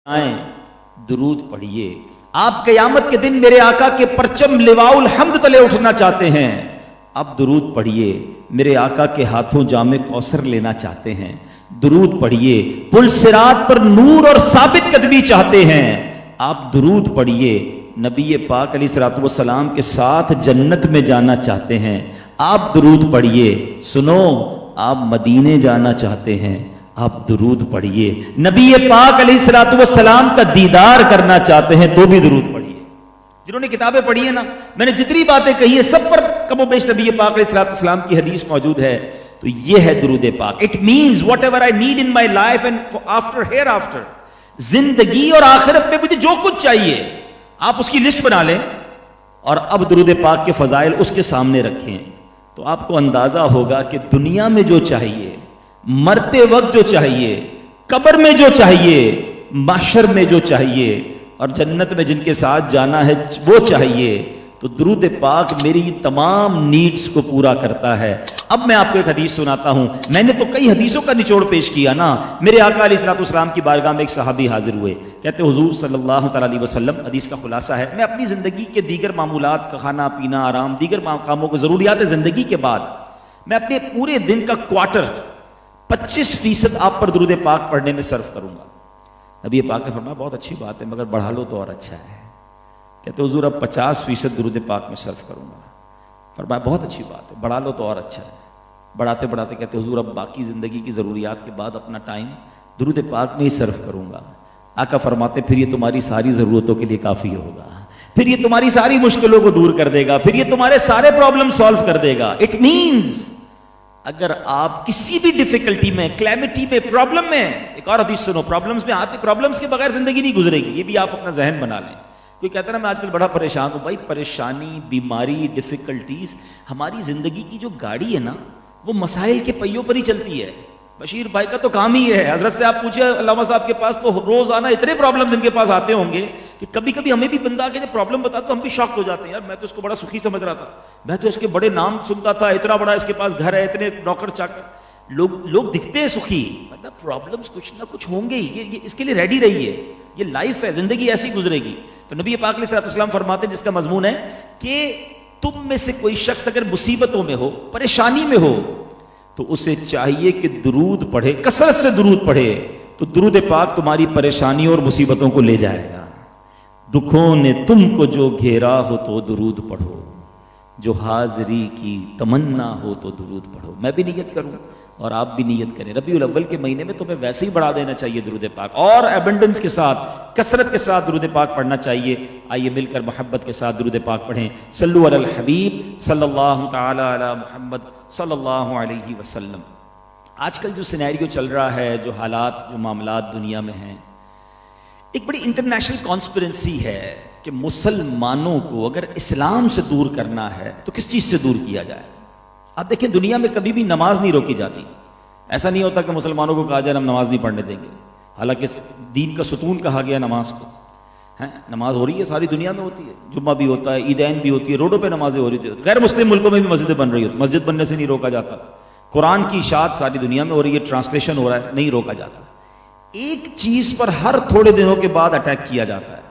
آئیں درود پڑھیے. آپ قیامت کے دن میرے آقا کے پرچم لواء الحمد تلے اٹھنا چاہتے ہیں, اب درود پڑھیے. میرے آقا کے ہاتھوں جام کوثر لینا چاہتے ہیں, درود پڑھیے. پل صراط پر نور اور ثابت قدمی چاہتے ہیں, آپ درود پڑھیے. نبی پاک علیہ الصلوۃ والسلام کے ساتھ جنت میں جانا چاہتے ہیں, آپ درود پڑھیے. سنو, آپ مدینے جانا چاہتے ہیں, آپ درود پڑھیے. نبی پاک علیہ الصلوۃ والسلام کا دیدار کرنا چاہتے ہیں تو بھی درود پڑھیے. جنہوں نے کتابیں پڑھی ہیں نا, میں نے جتنی باتیں کہی ہیں سب پر کم و بیش نبی پاک علیہ الصلوۃ والسلام کی حدیث موجود ہے. تو یہ ہے درود پاک. It means whatever I need in my life and after hereafter, زندگی اور آخرت میں مجھے جو کچھ چاہیے آپ اس کی لسٹ بنا لیں اور اب درود پاک کے فضائل اس کے سامنے رکھیں, تو آپ کو اندازہ ہوگا کہ دنیا میں جو چاہیے, مرتے وقت جو چاہیے, قبر میں جو چاہیے, محشر میں جو چاہیے, اور جنت میں جن کے ساتھ جانا ہے وہ چاہیے, تو درود پاک میری تمام نیڈز کو پورا کرتا ہے. اب میں آپ کو ایک حدیث سناتا ہوں. میں نے تو کئی حدیثوں کا نچوڑ پیش کیا نا. میرے آقا علیہ الصلوۃ والسلام کی بارگاہ میں ایک صحابی حاضر ہوئے, کہتے حضور صلی اللہ تعالی علیہ وسلم, حدیث کا خلاصہ ہے, میں اپنی زندگی کے دیگر معمولات کا کھانا پینا آرام دیگر کاموں کو ضروریات زندگی کے بعد میں اپنے پورے دن کا کوارٹر 25% آپ پر درود پاک پڑھنے میں صرف کروں گا. نبی پاک نے فرمایا بہت اچھی بات ہے مگر بڑھا لو تو اور اچھا ہے. کہتے حضور اب 50% درود پاک میں صرف کروں گا. فرمایا بہت اچھی بات ہے, بڑھا لو تو اور اچھا ہے. بڑھاتے بڑھاتے کہتے حضور اب باقی زندگی کی ضروریات کے بعد اپنا ٹائم درود پاک میں ہی صرف کروں گا. آقا فرماتے پھر یہ تمہاری ساری ضرورتوں کے لیے کافی ہوگا, پھر یہ تمہاری ساری مشکلوں کو دور کر دے گا, پھر یہ تمہارے سارے پرابلم سالو کر دے گا. اٹ مینز اگر آپ کسی بھی ڈیفیکلٹی میں, کلیمٹی میں, پرابلم میں, ایک اور حدیث سنو, پرابلمز میں آتے, پرابلمز کے بغیر زندگی نہیں گزرے گی, یہ بھی آپ اپنا ذہن بنا لیں. کوئی کہتا ہے نا میں آج کل بڑا پریشان ہوں. بھائی پریشانی, بیماری, ڈیفیکلٹیز, ہماری زندگی کی جو گاڑی ہے نا وہ مسائل کے پہیوں پر ہی چلتی ہے. بشیر بھائی کا تو کام ہی ہے, حضرت سے آپ پوچھیں علامہ صاحب کے پاس تو روزانہ اتنے پرابلمز ان کے پاس آتے ہوں گے کہ کبھی کبھی ہمیں بھی بندہ آگے جب پرابلم بتاتا تو ہم بھی شاک ہو جاتے ہیں, یار میں تو اس کو بڑا سخی سمجھ رہا تھا, میں تو اس کے بڑے نام سنتا تھا, اتنا بڑا اس کے پاس گھر ہے, اتنے نوکر چاکر, لوگ دکھتے ہیں سخی, مطلب پرابلمز کچھ نہ کچھ ہوں گے ہی. یہ اس کے لیے ریڈی رہیے, یہ لائف ہے, زندگی ایسی گزرے گی. تو نبی پاک علیہ الصلوۃ والسلام فرماتے ہیں جس کا مضمون ہے کہ تم میں سے کوئی شخص اگر مصیبتوں میں ہو, پریشانی میں ہو, تو اسے چاہیے کہ درود پڑھے, کثرت سے درود پڑھے, تو درود پاک تمہاری پریشانیوں اور مصیبتوں کو لے جائے گا. دکھوں نے تم کو جو گھیرا ہو تو درود پڑھو, جو حاضری کی تمنا ہو تو درود پڑھو. میں بھی نیت کروں اور آپ بھی نیت کریں. ربیع الاول کے مہینے میں تمہیں ویسے ہی بڑھا دینا چاہیے درود پاک, اور ایبنڈنس کے ساتھ, کثرت کے ساتھ درود پاک پڑھنا چاہیے. آئیے مل کر محبت کے ساتھ درود پاک پڑھیں. صلو علی الحبیب صلی اللہ تعالی علی محمد صلی اللہ علیہ وسلم. آج کل جو سینیریو چل رہا ہے, جو حالات, جو معاملات دنیا میں ہیں, ایک بڑی انٹرنیشنل کانسپیرنسی ہے کہ مسلمانوں کو اگر اسلام سے دور کرنا ہے تو کس چیز سے دور کیا جائے. آپ دیکھیں دنیا میں کبھی بھی نماز نہیں روکی جاتی. ایسا نہیں ہوتا کہ مسلمانوں کو کہا جائے ہم نماز نہیں پڑھنے دیں گے, حالانکہ دین کا ستون کہا گیا نماز کو. نماز ہو رہی ہے, ساری دنیا میں ہوتی ہے, جمعہ بھی ہوتا ہے, عیدین بھی ہوتی ہے, روڈوں پہ نمازیں ہو رہی تھی. غیر مسلم ملکوں میں بھی مسجدیں بن رہی ہوتی, مسجد بننے سے نہیں روکا جاتا. قرآن کی اشاعت ساری دنیا میں ہو رہی ہے, ٹرانسلیشن ہو رہا ہے, نہیں روکا جاتا. ایک چیز پر ہر تھوڑے دنوں کے بعد اٹیک کیا جاتا ہے,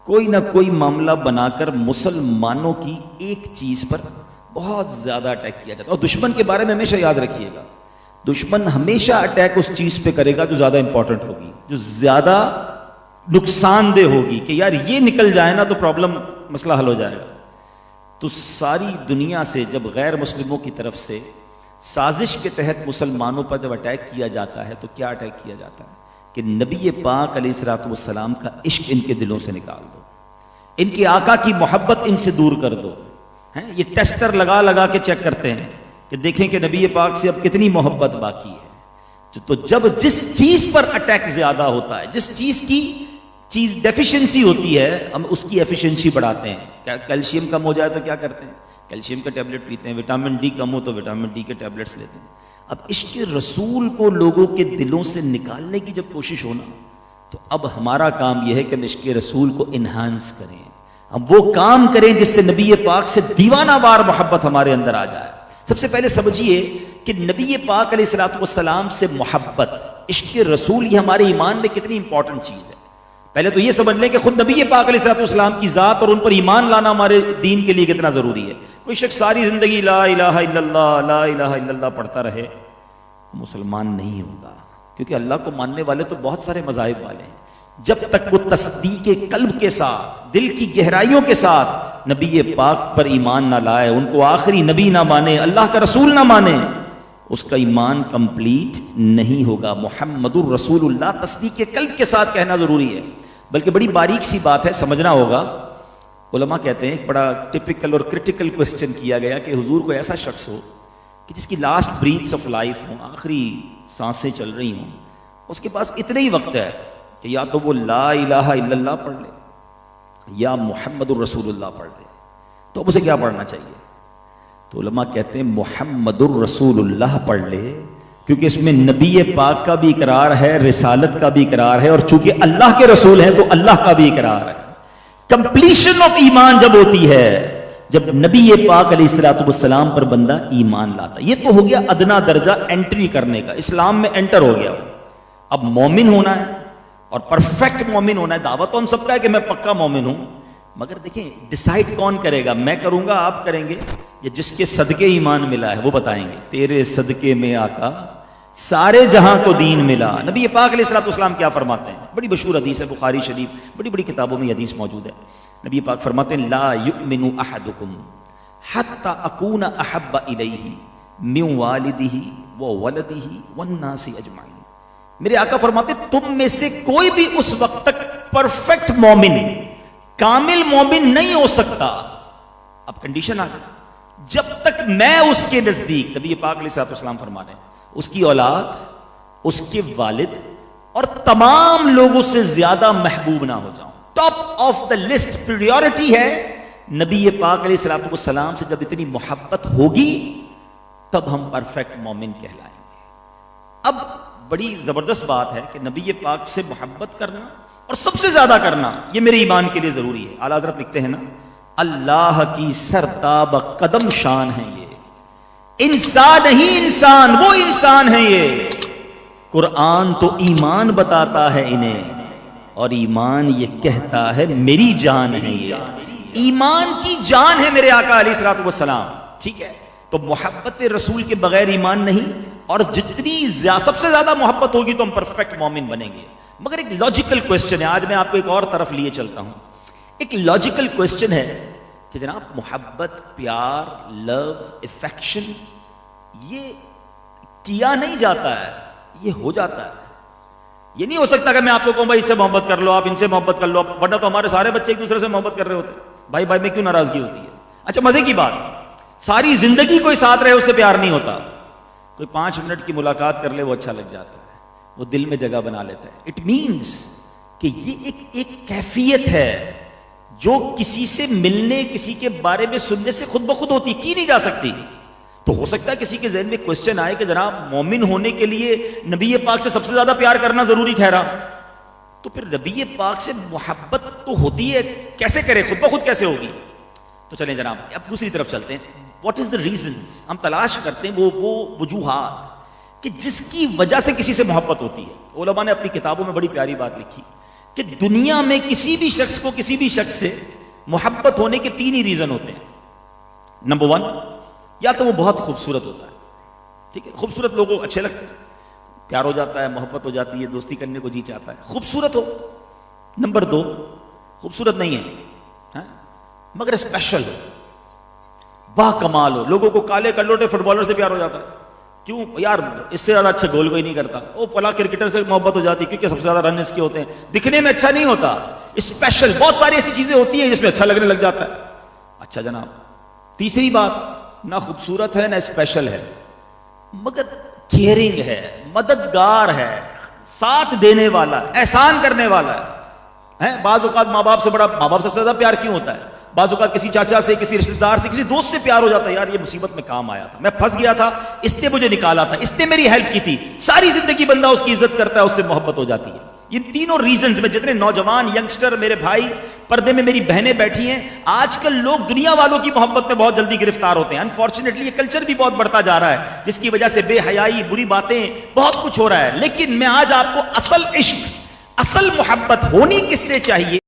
کوئی نہ کوئی معاملہ بنا کر مسلمانوں کی ایک چیز پر بہت زیادہ اٹیک کیا جاتا ہے. اور دشمن کے بارے میں ہمیشہ یاد رکھیے گا, دشمن ہمیشہ اٹیک اس چیز پہ کرے گا جو زیادہ امپورٹنٹ ہوگی, جو زیادہ نقصان دہ ہوگی, کہ یار یہ نکل جائے نا تو پرابلم, مسئلہ حل ہو جائے گا. تو ساری دنیا سے جب غیر مسلموں کی طرف سے سازش کے تحت مسلمانوں پر جب اٹیک کیا جاتا ہے تو کیا اٹیک کیا جاتا ہے کہ نبی پاک علیہ الصلوۃ والسلام کا عشق ان کے دلوں سے نکال دو, ان کے آقا کی محبت ان سے دور کر دو. یہ ٹیسٹر لگا لگا کے چیک کرتے ہیں کہ دیکھیں کہ نبی پاک سے اب کتنی محبت باقی ہے. تو جب جس چیز پر اٹیک زیادہ ہوتا ہے, جس چیز کی ڈیفیشنسی ہوتی ہے, ہم اس کی ایفیشنسی بڑھاتے ہیں. کیلشیم کم ہو جائے تو کیا کرتے ہیں, کیلشیم کا ٹیبلٹ پیتے ہیں. وٹامن ڈی کم ہو تو وٹامن ڈی کے ٹیبلٹس لیتے ہیں. اب عشق رسول کو لوگوں کے دلوں سے نکالنے کی جب کوشش ہونا, تو اب ہمارا کام یہ ہے کہ ہم عشق رسول کو انہانس کریں, ہم وہ کام کریں جس سے نبی پاک سے دیوانہ وار محبت ہمارے اندر آ جائے. سب سے پہلے سمجھیے کہ نبی پاک علیہ الصلوۃ والسلام سے محبت, عشق رسول, یہ ہمارے ایمان میں کتنی امپورٹنٹ چیز ہے. پہلے تو یہ سمجھ لیں کہ خود نبی پاک علیہ الصلوۃ والسلام کی ذات اور ان پر ایمان لانا ہمارے دین کے لیے کتنا ضروری ہے. کوئی شخص ساری زندگی لا الہ الا اللہ لا الہ الا اللہ پڑھتا رہے، مسلمان نہیں ہوگا، کیونکہ اللہ کو ماننے والے تو بہت سارے مذاہب والے ہیں. جب تک وہ تصدیق قلب کے ساتھ، دل کی گہرائیوں کے ساتھ نبی پاک پر ایمان نہ لائے، ان کو آخری نبی نہ مانے، اللہ کا رسول نہ مانے، اس کا ایمان کمپلیٹ نہیں ہوگا. محمد الرسول اللہ تصدیق قلب کے ساتھ کہنا ضروری ہے. بلکہ بڑی باریک سی بات ہے، سمجھنا ہوگا. علماء کہتے ہیں ایک بڑا ٹپیکل اور کرٹیکل کوسچن کیا گیا کہ حضور کو ایسا شخص ہو کہ جس کی لاسٹ بریتھس آف لائف ہوں، آخری سانسیں چل رہی ہوں، اس کے پاس اتنا ہی وقت ہے کہ یا تو وہ لا الہ الا اللہ پڑھ لے یا محمد الرسول اللہ پڑھ لے. تو اب اسے کیا پڑھنا چاہیے؟ تو علماء کہتے ہیں محمد الرسول اللہ پڑھ لے، کیونکہ اس میں نبی پاک کا بھی اقرار ہے، رسالت کا بھی اقرار ہے، اور چونکہ اللہ کے رسول ہیں تو اللہ کا بھی اقرار ہے. کمپلیشن آف ایمان جب ہوتی ہے جب نبی پاک علیہ الصلوۃ والسلام پر بندہ ایمان لاتا. یہ تو ہو گیا ادنا درجہ انٹری کرنے کا، اسلام میں انٹر ہو گیا. اب مومن ہونا ہے اور پرفیکٹ مومن ہونا ہے. دعویٰ تو ہم سب کا ہے کہ میں پکا مومن ہوں، مگر دیکھیں ڈیسائیڈ کون کرے گا؟ میں کروں گا، آپ کریں گے، یا جس کے صدقے ایمان ملا ہے وہ بتائیں گے. تیرے صدقے میں آقا سارے جہاں کو دین ملا. نبی پاک علیہ الصلوۃ والسلام کیا فرماتے ہیں؟ بڑی مشہور حدیث ہے، بخاری شریف، بڑی بڑی کتابوں میں یہ حدیث موجود ہے. نبی پاک فرماتے ہیں لا یؤمن احدکم حتی اکون احب الیہ من والدہ وولدہ والناس اجمعین. میرے آقا فرماتے تم میں سے کوئی بھی اس وقت تک پرفیکٹ مومن، کامل مومن نہیں ہو سکتا. اب کنڈیشن آ گئی، جب تک میں اس کے نزدیک، نبی پاک علیہ الصلوۃ والسلام فرما رہے ہیں، اس کی اولاد، اس کے والد اور تمام لوگوں سے زیادہ محبوب نہ ہو جاؤں. Top of the list priority ہے. نبی پاک علیہ الصلوۃ والسلام سے جب اتنی محبت ہوگی تب ہم پرفیکٹ مومن کہلائیں گے. اب بڑی زبردست بات ہے کہ نبی پاک سے محبت کرنا اور سب سے زیادہ کرنا یہ میرے ایمان کے لیے ضروری ہے. اعلیٰ حضرت لکھتے ہیں نا، اللہ کی سرتاب قدم شان ہے یہ، انسان ہی انسان، وہ انسان ہے یہ. قرآن تو ایمان بتاتا ہے انہیں، اور ایمان یہ کہتا ہے میری جان ہے یہ. ایمان کی جان ہے میرے آقا علیہ الصلوۃ والسلام. ٹھیک ہے، تو محبت رسول کے بغیر ایمان نہیں، اور جتنی سب سے زیادہ محبت ہوگی تو ہم پرفیکٹ مومن بنیں گے. مگر ایک لاجیکل کوسچن ہے، آج میں آپ کو ایک اور طرف لیے چلتا ہوں. ایک لاجیکل کوسچن ہے کہ جناب محبت، پیار، لو، افیکشن یہ کیا نہیں جاتا ہے، یہ ہو جاتا ہے. یہ نہیں ہو سکتا کہ میں آپ کو کہوں بھائی اس سے محبت کر لو، آپ ان سے محبت کر لو، ورنہ تو ہمارے سارے بچے ایک دوسرے سے محبت کر رہے ہوتے. بھائی بھائی میں کیوں ناراضگی ہوتی ہے؟ اچھا مزے کی بات، ساری زندگی کوئی ساتھ رہے اس سے پیار نہیں ہوتا. کوئی 5 منٹ کی ملاقات کر لے وہ اچھا لگ جاتا ہے، وہ دل میں جگہ بنا لیتا ہے. اٹ مینس کہ یہ ایک کیفیت ہے جو کسی سے ملنے، کسی کے بارے میں سننے سے خود بخود ہوتی، کی نہیں جا سکتی. تو ہو سکتا ہے کسی کے ذہن میں کوسچن آئے کہ جناب مومن ہونے کے لیے نبی پاک سے سب سے زیادہ پیار کرنا ضروری ٹھہرا، تو پھر نبی پاک سے محبت تو ہوتی ہے، کیسے کرے، خود بخود کیسے ہوگی؟ تو چلیں جناب اب دوسری طرف چلتے ہیں. What is the reasons? ہم تلاش کرتے ہیں وہ وجوہات کہ جس کی وجہ سے کسی سے محبت ہوتی ہے. علماء نے اپنی کتابوں میں بڑی پیاری بات لکھی کہ دنیا میں کسی بھی شخص کو کسی بھی شخص سے محبت ہونے کے 3 ہی ریزن ہوتے ہیں. نمبر 1، یا تو وہ بہت خوبصورت ہوتا ہے، ٹھیک ہے، خوبصورت لوگوں اچھے لگتے ہیں، پیار ہو جاتا ہے، محبت ہو جاتی ہے، دوستی کرنے کو جی چاہتا ہے، خوبصورت ہو. نمبر 2، خوبصورت نہیں ہے مگر اسپیشل ہو، با کمال ہو. لوگوں کو کالے کلوٹے فٹ بالر سے پیار ہو جاتا ہے، کیوں یار اس سے زیادہ اچھا گول کوئی نہیں کرتا. وہ فلاں کرکٹر سے محبت ہو جاتی کیونکہ سب سے زیادہ رن اس کے ہوتے ہیں، دکھنے میں اچھا نہیں ہوتا، اسپیشل. بہت ساری ایسی چیزیں ہوتی ہیں جس میں اچھا لگنے لگ جاتا ہے. اچھا جناب تیسری بات، نہ خوبصورت ہے نہ اسپیشل ہے مگر کیئرنگ ہے، مددگار ہے، ساتھ دینے والا، احسان کرنے والا ہے. بعض اوقات ماں باپ سے سب سے زیادہ پیار کیوں ہوتا ہے؟ بعض اوقات کسی چاچا سے، کسی رشتہ دار سے، کسی دوست سے پیار ہو جاتا ہے. یار یہ مصیبت میں کام آیا تھا، میں پھنس گیا تھا، اس نے مجھے نکالا تھا، اس نے میری ہیلپ کی تھی. ساری زندگی بندہ اس کی عزت کرتا ہے، اس سے محبت ہو جاتی ہے. یہ تینوں ریزنز میں جتنے نوجوان ینگسٹر میرے بھائی پردے میں میری بہنیں بیٹھی ہیں، آج کل لوگ دنیا والوں کی محبت میں بہت جلدی گرفتار ہوتے ہیں. انفارچونیٹلی یہ کلچر بھی بہت بڑھتا جا رہا ہے جس کی وجہ سے بے حیائی، بری باتیں، بہت کچھ ہو رہا ہے. لیکن میں آج آپ کو اصل عشق، اصل محبت ہونی کس سے چاہیے؟